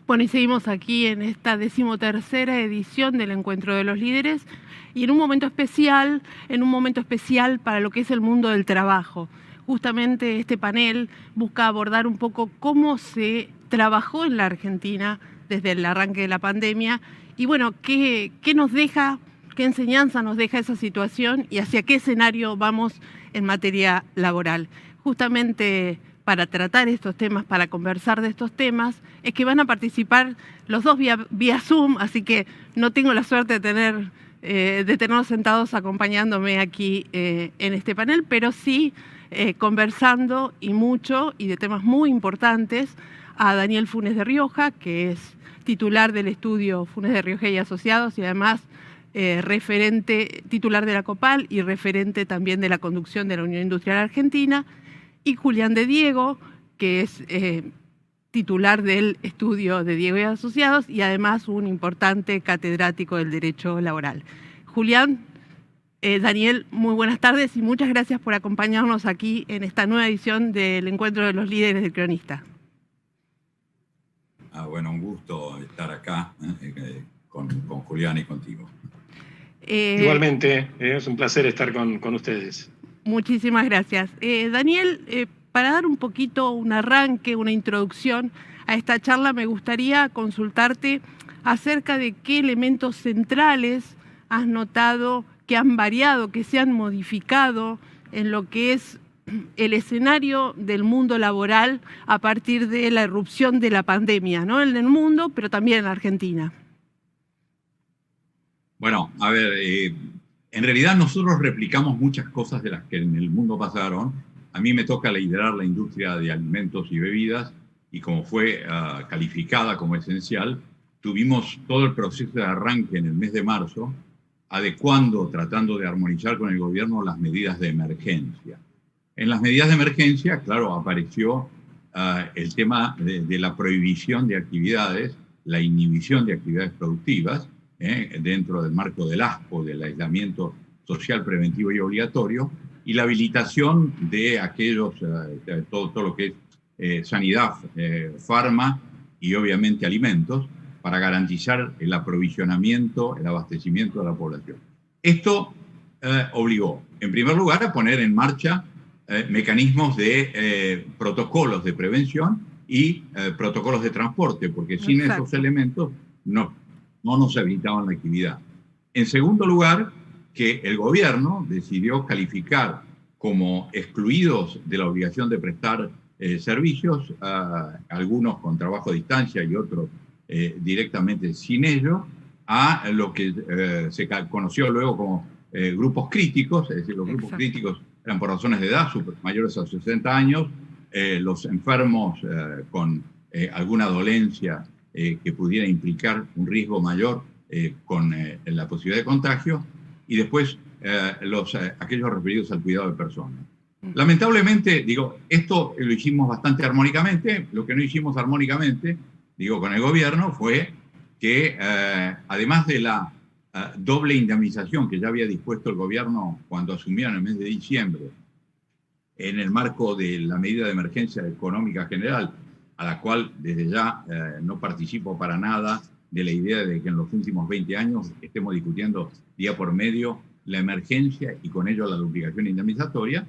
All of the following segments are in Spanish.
Bueno, y seguimos aquí en esta 13ª edición del Encuentro de los Líderes y en un momento especial para lo que es el mundo del trabajo. Justamente este panel busca abordar un poco cómo se trabajó en la Argentina desde el arranque de la pandemia y bueno, qué nos deja, qué enseñanza nos deja esa situación y hacia qué escenario vamos en materia laboral. Justamente para tratar estos temas, para conversar de estos temas, es que van a participar los dos vía Zoom, así que no tengo la suerte de tenerlos sentados acompañándome aquí en este panel, pero sí conversando y mucho y de temas muy importantes a Daniel Funes de Rioja, que es titular del estudio Funes de Rioja y Asociados y además referente, titular de la COPAL y referente también de la conducción de la Unión Industrial Argentina, y Julián de Diego, que es titular del estudio de Diego y Asociados y además un importante catedrático del derecho laboral. Julián, Daniel, muy buenas tardes y muchas gracias por acompañarnos aquí en esta nueva edición del Encuentro de los Líderes del Cronista. Bueno, un gusto estar acá con Julián y contigo. Igualmente, es un placer estar con ustedes. Muchísimas gracias. Daniel, para dar un poquito un arranque, una introducción a esta charla, me gustaría consultarte acerca de qué elementos centrales has notado que han variado, que se han modificado en lo que es el escenario del mundo laboral a partir de la irrupción de la pandemia, ¿no? En el mundo, pero también en la Argentina. Bueno, a ver, en realidad nosotros replicamos muchas cosas de las que en el mundo pasaron. A mí me toca liderar la industria de alimentos y bebidas y como fue calificada como esencial, tuvimos todo el proceso de arranque en el mes de marzo, adecuando, tratando de armonizar con el gobierno las medidas de emergencia. En las medidas de emergencia, claro, apareció el tema de la prohibición de actividades, la inhibición de actividades productivas, dentro del marco del ASPO, del aislamiento social preventivo y obligatorio, y la habilitación de aquellos, todo lo que es sanidad, farma y obviamente alimentos, para garantizar el aprovisionamiento, el abastecimiento de la población. Esto obligó, en primer lugar, a poner en marcha mecanismos de protocolos de prevención y protocolos de transporte, porque sin esos elementos no nos habilitaban la actividad. En segundo lugar, que el gobierno decidió calificar como excluidos de la obligación de prestar servicios, algunos con trabajo a distancia y otros directamente sin ello, a lo que se conoció luego como grupos críticos, es decir, los grupos críticos eran por razones de edad, mayores a 60 años, los enfermos con alguna dolencia que pudiera implicar un riesgo mayor con la posibilidad de contagio, y después aquellos referidos al cuidado de personas. Lamentablemente, digo, esto lo hicimos bastante armónicamente. Lo que no hicimos armónicamente, digo, con el gobierno fue que además de la doble indemnización que ya había dispuesto el gobierno cuando asumió en el mes de diciembre, en el marco de la medida de emergencia económica general, a la cual desde ya no participo para nada de la idea de que en los últimos 20 años estemos discutiendo día por medio la emergencia y con ello la obligación indemnizatoria,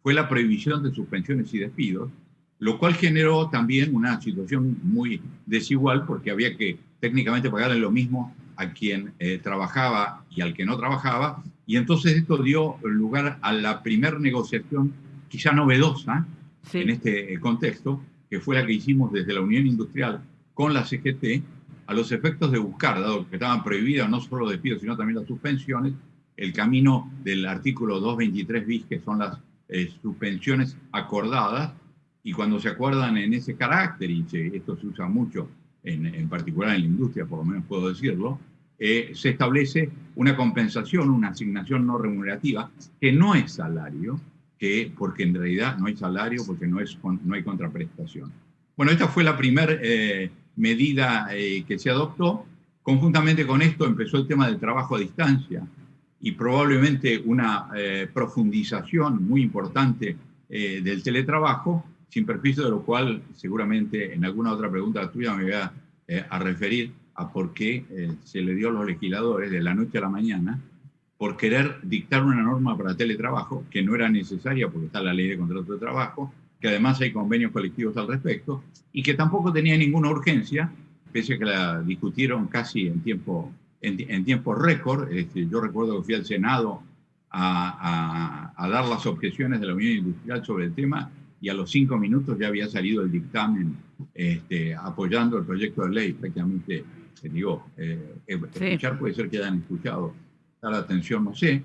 fue la prohibición de suspensiones y despidos, lo cual generó también una situación muy desigual porque había que técnicamente pagarle lo mismo a quien trabajaba y al que no trabajaba, y entonces esto dio lugar a la primera negociación quizá novedosa en este contexto, que fue la que hicimos desde la Unión Industrial con la CGT, a los efectos de buscar, dado que estaban prohibidas no solo los despidos, sino también las suspensiones, el camino del artículo 223 bis, que son las suspensiones acordadas, y cuando se acuerdan en ese carácter, y esto se usa mucho, en particular en la industria, por lo menos puedo decirlo, se establece una compensación, una asignación no remunerativa, que no es salario, porque en realidad no hay salario, porque no hay contraprestación. Bueno, esta fue la primera medida que se adoptó. Conjuntamente con esto empezó el tema del trabajo a distancia y probablemente una profundización muy importante del teletrabajo, sin perjuicio de lo cual seguramente en alguna otra pregunta tuya me voy a a referir a por qué se le dio a los legisladores de la noche a la mañana por querer dictar una norma para teletrabajo que no era necesaria porque está la ley de contrato de trabajo, que además hay convenios colectivos al respecto, y que tampoco tenía ninguna urgencia, pese a que la discutieron casi en tiempo récord. Yo recuerdo que fui al Senado a dar las objeciones de la Unión Industrial sobre el tema, y a los 5 minutos ya había salido el dictamen apoyando el proyecto de ley. Prácticamente, digo, escuchar puede ser que hayan escuchado, dar atención, no sé,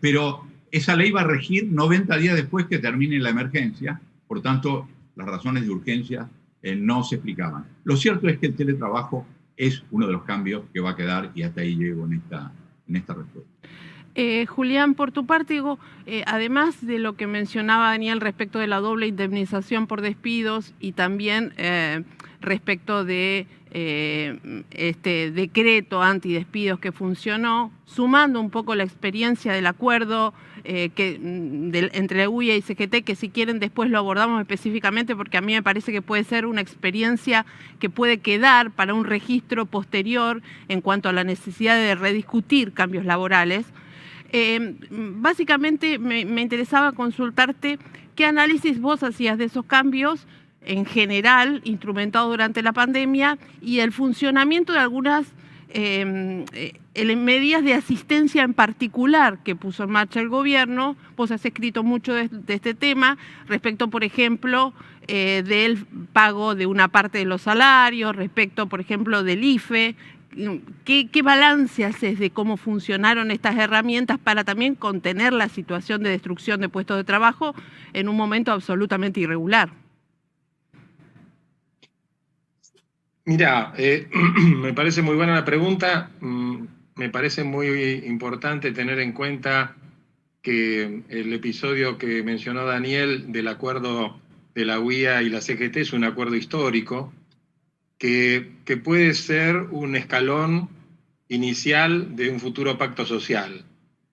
pero esa ley va a regir 90 días después que termine la emergencia, por tanto, las razones de urgencia no se explicaban. Lo cierto es que el teletrabajo es uno de los cambios que va a quedar, y hasta ahí llego en esta respuesta. Julián, por tu parte, digo, además de lo que mencionaba Daniel respecto de la doble indemnización por despidos y también respecto de este decreto antidespidos que funcionó, sumando un poco la experiencia del acuerdo entre la UIA y CGT, que si quieren después lo abordamos específicamente, porque a mí me parece que puede ser una experiencia que puede quedar para un registro posterior en cuanto a la necesidad de rediscutir cambios laborales. Básicamente me interesaba consultarte qué análisis vos hacías de esos cambios en general instrumentados durante la pandemia y el funcionamiento de algunas medidas de asistencia en particular que puso en marcha el gobierno. Vos has escrito mucho de este tema respecto, por ejemplo, del pago de una parte de los salarios, respecto, por ejemplo, del IFE. ¿Qué balance haces de cómo funcionaron estas herramientas para también contener la situación de destrucción de puestos de trabajo en un momento absolutamente irregular? Mira, me parece muy buena la pregunta. Me parece muy importante tener en cuenta que el episodio que mencionó Daniel del acuerdo de la UIA y la CGT es un acuerdo histórico que puede ser un escalón inicial de un futuro pacto social,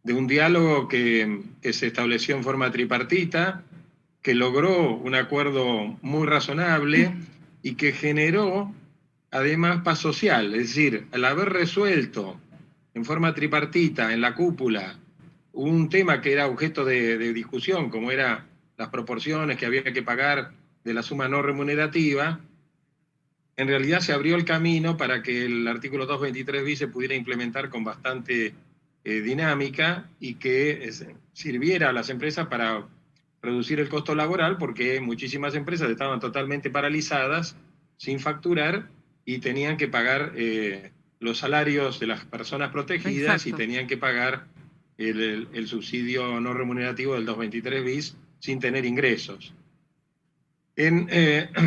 de un diálogo que se estableció en forma tripartita, que logró un acuerdo muy razonable y que generó además paz social. Es decir, al haber resuelto en forma tripartita en la cúpula un tema que era objeto de discusión, como eran las proporciones que había que pagar de la suma no remunerativa, en realidad se abrió el camino para que el artículo 223 bis se pudiera implementar con bastante dinámica y que sirviera a las empresas para reducir el costo laboral, porque muchísimas empresas estaban totalmente paralizadas, sin facturar, y tenían que pagar los salarios de las personas protegidas. Exacto. Y tenían que pagar el subsidio no remunerativo del 223 bis sin tener ingresos.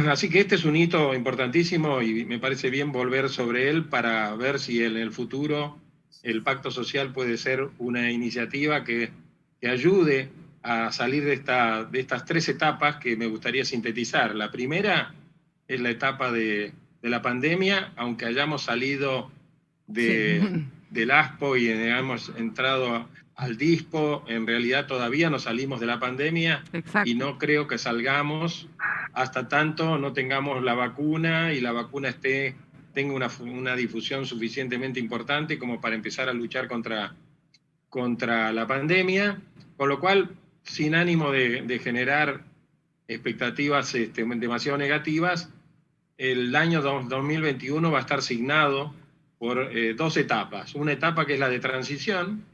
Así que este es un hito importantísimo y me parece bien volver sobre él para ver si en el futuro el pacto social puede ser una iniciativa que ayude a salir de estas 3 etapas que me gustaría sintetizar. La primera es la etapa de la pandemia, aunque hayamos salido del ASPO y hayamos entrado al DISPO, en realidad todavía no salimos de la pandemia. Exacto. Y no creo que salgamos hasta tanto no tengamos la vacuna y la vacuna tenga una difusión suficientemente importante como para empezar a luchar contra la pandemia, con lo cual, sin ánimo de generar expectativas demasiado negativas, el año 2021 va a estar signado por 2 etapas. Una etapa que es la de transición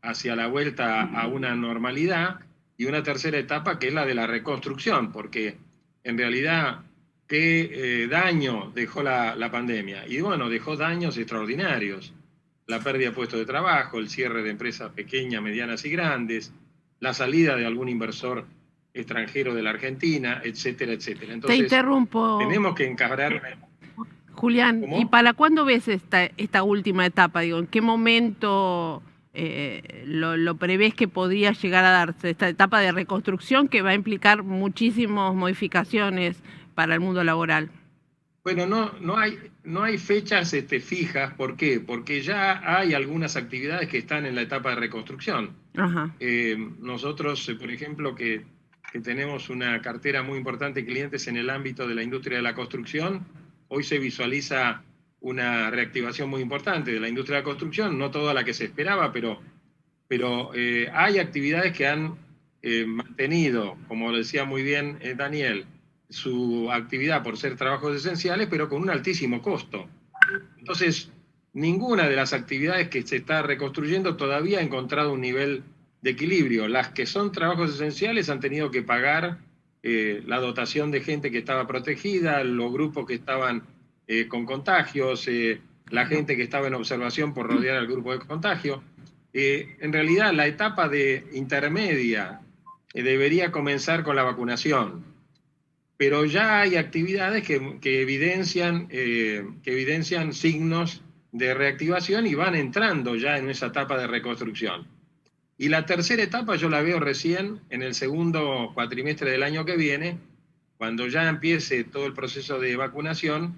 hacia la vuelta a una normalidad, y una tercera etapa que es la de la reconstrucción, porque en realidad, ¿qué daño dejó la pandemia? Y bueno, dejó daños extraordinarios. La pérdida de puestos de trabajo, el cierre de empresas pequeñas, medianas y grandes, la salida de algún inversor extranjero de la Argentina, etcétera, etcétera. Entonces, te interrumpo. Tenemos que encarar... Julián, ¿cómo? ¿Y para cuándo ves esta última etapa? Digo, ¿en qué momento lo prevés que podría llegar a darse esta etapa de reconstrucción que va a implicar muchísimas modificaciones para el mundo laboral? Bueno, no hay fechas fijas. ¿Por qué? Porque ya hay algunas actividades que están en la etapa de reconstrucción. Ajá. Nosotros, por ejemplo, que tenemos una cartera muy importante de clientes en el ámbito de la industria de la construcción, hoy se visualiza una reactivación muy importante de la industria de la construcción, no toda la que se esperaba, pero hay actividades que han mantenido, como lo decía muy bien Daniel, su actividad por ser trabajos esenciales, pero con un altísimo costo. Entonces, ninguna de las actividades que se está reconstruyendo todavía ha encontrado un nivel de equilibrio. Las que son trabajos esenciales han tenido que pagar la dotación de gente que estaba protegida, los grupos que estaban con contagios, la gente que estaba en observación por rodear al grupo de contagio. En realidad, la etapa intermedia debería comenzar con la vacunación, pero ya hay actividades que evidencian signos de reactivación y van entrando ya en esa etapa de reconstrucción. Y la tercera etapa yo la veo recién en el segundo cuatrimestre del año que viene, cuando ya empiece todo el proceso de vacunación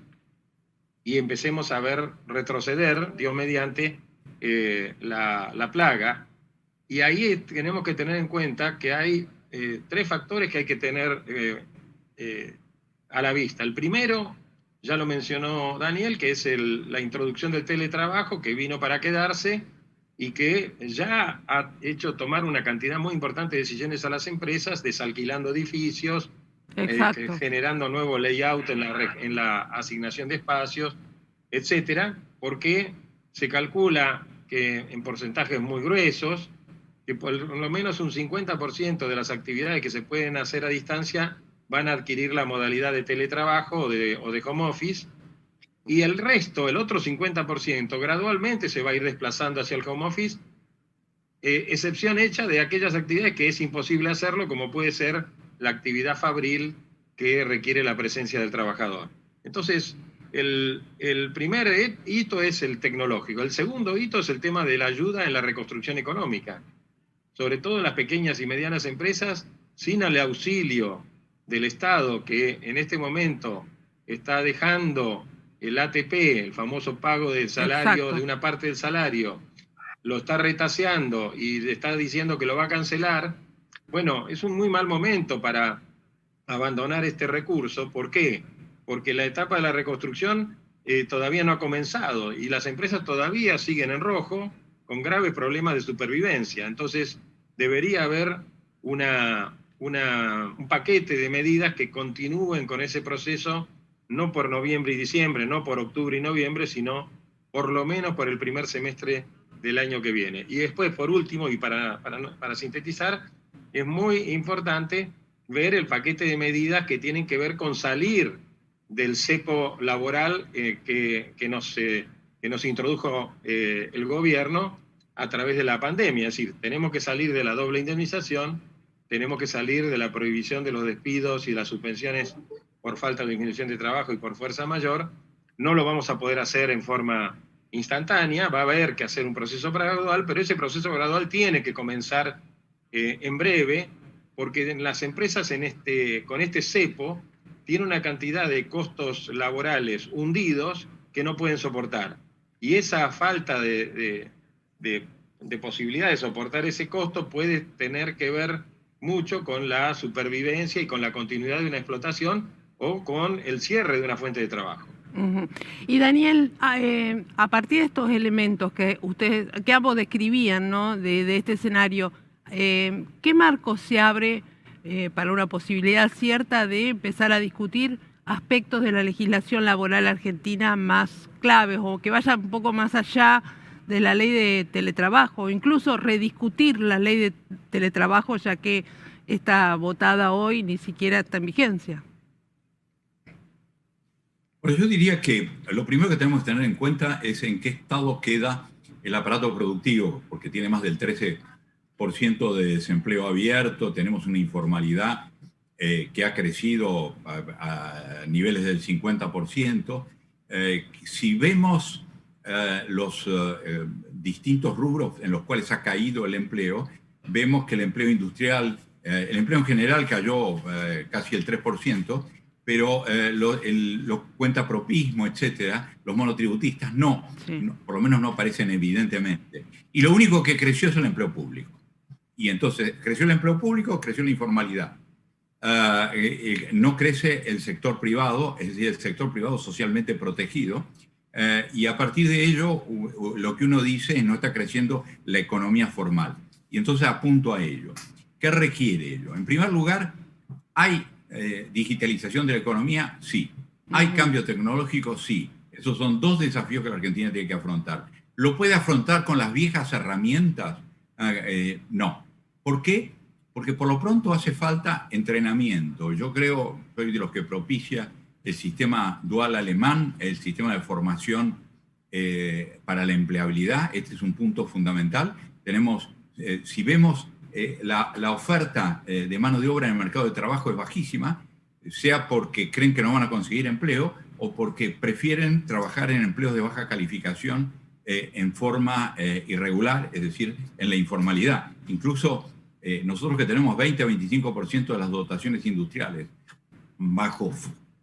y empecemos a ver retroceder, Dios mediante, la plaga. Y ahí tenemos que tener en cuenta que hay 3 factores que hay que tener a la vista. El primero, ya lo mencionó Daniel, que es la introducción del teletrabajo, que vino para quedarse y que ya ha hecho tomar una cantidad muy importante de decisiones a las empresas, desalquilando edificios, generando nuevo layout en la asignación de espacios, etcétera, porque se calcula que en porcentajes muy gruesos, que por lo menos un 50% de las actividades que se pueden hacer a distancia van a adquirir la modalidad de teletrabajo o de home office, y el resto, el otro 50%, gradualmente se va a ir desplazando hacia el home office, excepción hecha de aquellas actividades que es imposible hacerlo, como puede ser la actividad fabril que requiere la presencia del trabajador. Entonces, el primer hito es el tecnológico. El segundo hito es el tema de la ayuda en la reconstrucción económica. Sobre todo en las pequeñas y medianas empresas, sin el auxilio del Estado, que en este momento está dejando el ATP, el famoso pago del salario, de una parte del salario, lo está retaseando y está diciendo que lo va a cancelar. Bueno, es un muy mal momento para abandonar este recurso. ¿Por qué? Porque la etapa de la reconstrucción todavía no ha comenzado y las empresas todavía siguen en rojo con graves problemas de supervivencia. Entonces, debería haber un paquete de medidas que continúen con ese proceso, no por noviembre y diciembre, no por octubre y noviembre, sino por lo menos por el primer semestre del año que viene. Y después, por último, y para sintetizar, es muy importante ver el paquete de medidas que tienen que ver con salir del cepo laboral que nos introdujo el gobierno a través de la pandemia. Es decir, tenemos que salir de la doble indemnización, tenemos que salir de la prohibición de los despidos y las suspensiones por falta de disminución de trabajo y por fuerza mayor. No lo vamos a poder hacer en forma instantánea, va a haber que hacer un proceso gradual, pero ese proceso gradual tiene que comenzar en breve, porque las empresas con este cepo tienen una cantidad de costos laborales hundidos que no pueden soportar. Y esa falta de posibilidad de soportar ese costo puede tener que ver mucho con la supervivencia y con la continuidad de una explotación o con el cierre de una fuente de trabajo. Y Daniel, a partir de estos elementos que ambos describían, ¿no?, de este escenario, ¿qué marco se abre para una posibilidad cierta de empezar a discutir aspectos de la legislación laboral argentina más claves o que vayan un poco más allá de la ley de teletrabajo, o incluso rediscutir la ley de teletrabajo, ya que está votada hoy ni siquiera está en vigencia? Bueno, yo diría que lo primero que tenemos que tener en cuenta es en qué estado queda el aparato productivo, porque tiene más del 13% de desempleo abierto, tenemos una informalidad que ha crecido a niveles del 50%. Si vemos los distintos rubros en los cuales ha caído el empleo, vemos que el empleo industrial, el empleo en general cayó casi el 3%, pero los cuentapropismo, etcétera, los monotributistas no, por lo menos no aparecen evidentemente. Y lo único que creció es el empleo público. Y entonces creció el empleo público, creció la informalidad. no crece el sector privado, es decir, el sector privado socialmente protegido, y a partir de ello lo que uno dice es no está creciendo la economía formal. Y entonces apunto a ello. ¿Qué requiere ello? En primer lugar, ¿hay digitalización de la economía? Sí. ¿Hay cambio tecnológico? Sí. Esos son dos desafíos que la Argentina tiene que afrontar. ¿Lo puede afrontar con las viejas herramientas? No. ¿Por qué? Porque por lo pronto hace falta entrenamiento. Yo creo, soy de los que propicia el sistema dual alemán, el sistema de formación para la empleabilidad. Este es un punto fundamental. Tenemos, si vemos la oferta de mano de obra en el mercado de trabajo es bajísima, sea porque creen que no van a conseguir empleo o porque prefieren trabajar en empleos de baja calificación en forma irregular, es decir, en la informalidad. Incluso nosotros que tenemos 20 a 25% de las dotaciones industriales bajo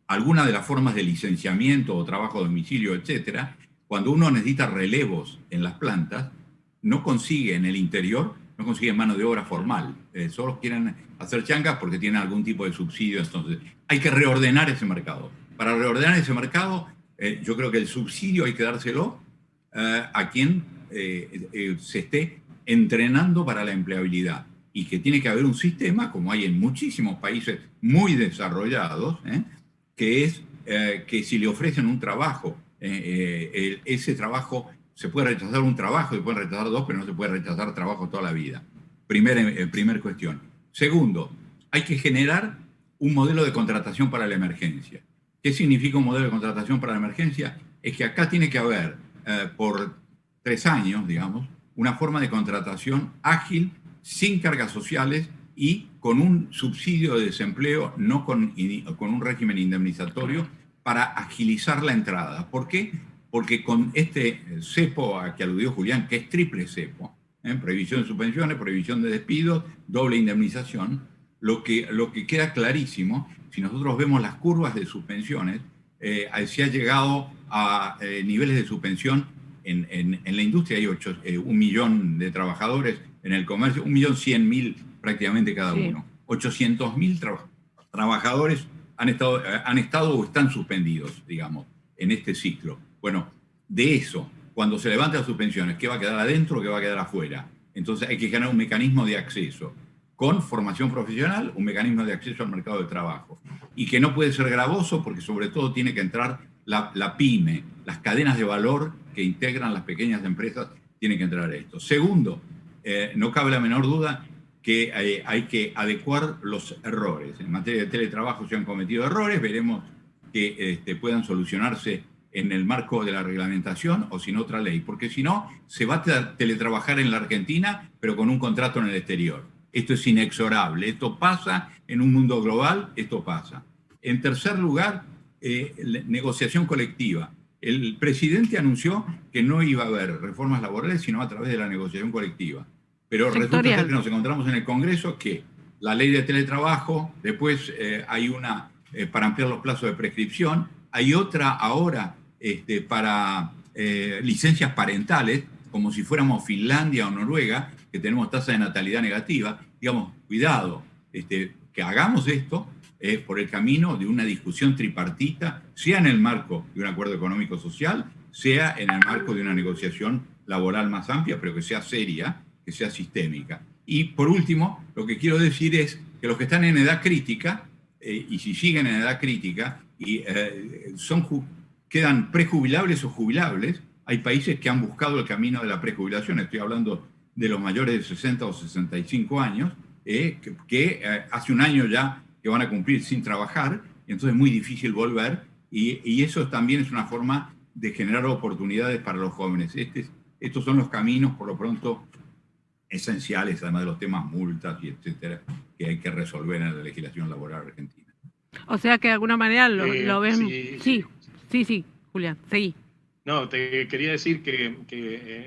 alguna de las formas de licenciamiento o trabajo a domicilio, etcétera, cuando uno necesita relevos en las plantas, no consigue en el interior, no consiguen mano de obra formal. Solo quieren hacer changas porque tienen algún tipo de subsidio. Entonces, hay que reordenar ese mercado. Para reordenar ese mercado, yo creo que el subsidio hay que dárselo a quien se esté entrenando para la empleabilidad. Y que tiene que haber un sistema, como hay en muchísimos países muy desarrollados, que es que si le ofrecen un trabajo, ese trabajo, se puede rechazar un trabajo, se pueden rechazar dos, pero no se puede rechazar trabajo toda la vida. Primer cuestión. Segundo, hay que generar un modelo de contratación para la emergencia. ¿Qué significa un modelo de contratación para la emergencia? Es que acá tiene que haber, por 3 años, digamos, una forma de contratación ágil, sin cargas sociales y con un subsidio de desempleo, no con un régimen indemnizatorio, para agilizar la entrada. ¿Por qué? Porque con este cepo a que aludió Julián, que es triple cepo, prohibición de suspensiones, prohibición de despidos, doble indemnización, lo que queda clarísimo, si nosotros vemos las curvas de suspensiones, se ha llegado a niveles de suspensión en la industria, hay 1 millón de trabajadores, en el comercio, 1.100.000 prácticamente cada uno. 800.000 trabajadores han estado o están suspendidos, digamos, en este ciclo. Bueno, de eso, cuando se levantan las suspensiones, ¿qué va a quedar adentro o qué va a quedar afuera? Entonces hay que generar un mecanismo de acceso con formación profesional, un mecanismo de acceso al mercado de trabajo. Y que no puede ser gravoso porque sobre todo tiene que entrar la pyme, las cadenas de valor que integran las pequeñas empresas, tienen que entrar a esto. Segundo, no cabe la menor duda que hay que adecuar los errores. En materia de teletrabajo se han cometido errores, veremos que puedan solucionarse en el marco de la reglamentación o sin otra ley, porque si no, se va a teletrabajar en la Argentina, pero con un contrato en el exterior. Esto es inexorable, esto pasa en un mundo global, esto pasa. En tercer lugar, negociación colectiva. El presidente anunció que no iba a haber reformas laborales, sino a través de la negociación colectiva. Pero resulta ser que nos encontramos en el Congreso que la ley de teletrabajo, después hay una para ampliar los plazos de prescripción, hay otra ahora para licencias parentales, como si fuéramos Finlandia o Noruega, que tenemos tasa de natalidad negativa. Digamos, cuidado, que hagamos esto por el camino de una discusión tripartita, sea en el marco de un acuerdo económico-social, sea en el marco de una negociación laboral más amplia, pero que sea seria, que sea sistémica. Y por último, lo que quiero decir es que los que están en edad crítica, y si siguen en edad crítica, y quedan prejubilables o jubilables, hay países que han buscado el camino de la prejubilación. Estoy hablando de los mayores de 60 o 65 años, que hace un año ya que van a cumplir sin trabajar, y entonces es muy difícil volver, y eso también es una forma de generar oportunidades para los jóvenes. Estos son los caminos, por lo pronto, esenciales, además de los temas multas y etcétera, que hay que resolver en la legislación laboral argentina. O sea que de alguna manera lo ven... Sí, Julián, seguí. No, te quería decir que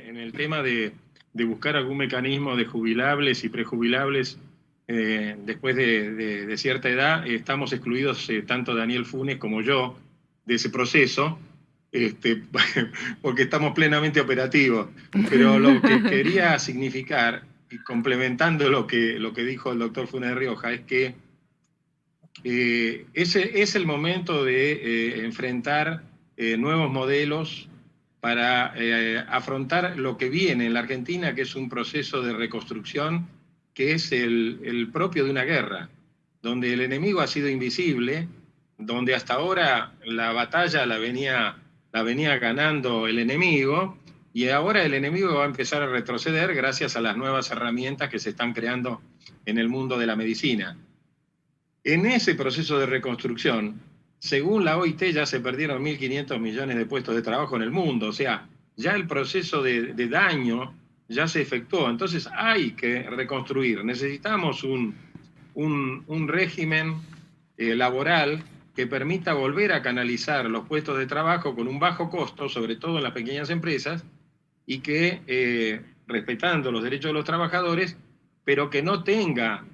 en el tema de buscar algún mecanismo de jubilables y prejubilables después de cierta edad, estamos excluidos, tanto Daniel Funes como yo, de ese proceso, porque estamos plenamente operativos. Pero lo que quería significar, y complementando lo que dijo el doctor Funes de Rioja, es que Es el momento de enfrentar nuevos modelos para afrontar lo que viene en la Argentina, que es un proceso de reconstrucción que es el propio de una guerra, donde el enemigo ha sido invisible, donde hasta ahora la batalla la venía ganando el enemigo, y ahora el enemigo va a empezar a retroceder gracias a las nuevas herramientas que se están creando en el mundo de la medicina. En ese proceso de reconstrucción, según la OIT, ya se perdieron 1.500 millones de puestos de trabajo en el mundo, o sea, ya el proceso de daño ya se efectuó, entonces hay que reconstruir. Necesitamos un régimen laboral que permita volver a canalizar los puestos de trabajo con un bajo costo, sobre todo en las pequeñas empresas, y que, respetando los derechos de los trabajadores, pero que no tenga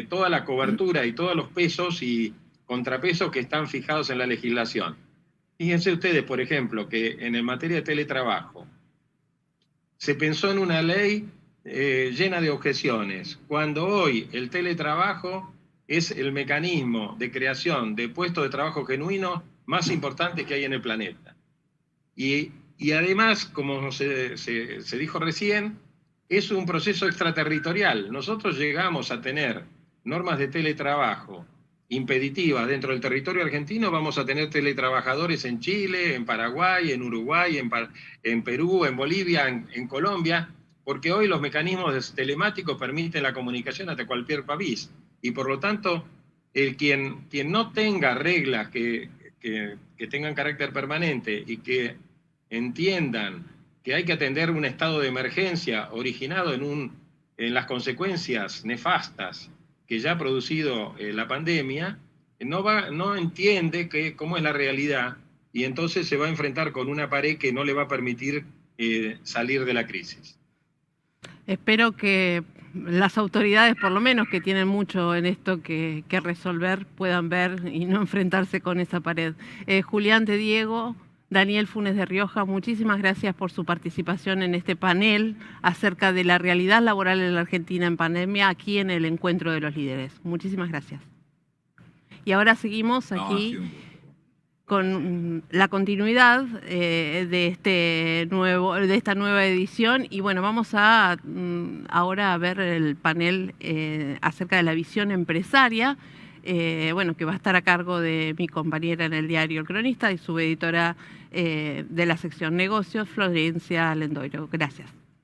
toda la cobertura y todos los pesos y contrapesos que están fijados en la legislación. Fíjense ustedes, por ejemplo, que en materia de teletrabajo se pensó en una ley llena de objeciones, cuando hoy el teletrabajo es el mecanismo de creación de puestos de trabajo genuinos más importante que hay en el planeta. Y además, como se dijo recién, es un proceso extraterritorial. Nosotros llegamos a tener normas de teletrabajo impeditivas dentro del territorio argentino, vamos a tener teletrabajadores en Chile, en Paraguay, en Uruguay, en Perú, en Bolivia, en Colombia, porque hoy los mecanismos telemáticos permiten la comunicación hasta cualquier país. Y por lo tanto, quien no tenga reglas que tengan carácter permanente y que entiendan que hay que atender un estado de emergencia originado en las consecuencias nefastas que ya ha producido la pandemia, no entiende cómo es la realidad y entonces se va a enfrentar con una pared que no le va a permitir salir de la crisis. Espero que las autoridades, por lo menos que tienen mucho en esto que resolver, puedan ver y no enfrentarse con esa pared. Julián de Diego, Daniel Funes de Rioja, muchísimas gracias por su participación en este panel acerca de la realidad laboral en la Argentina en pandemia, aquí en el Encuentro de los Líderes. Muchísimas gracias. Y ahora seguimos aquí con la continuidad de esta nueva edición. Y bueno, vamos ahora a ver el panel acerca de la visión empresaria, bueno, que va a estar a cargo de mi compañera en el diario El Cronista y subeditora de la sección Negocios, Florencia Lendoiro. Gracias.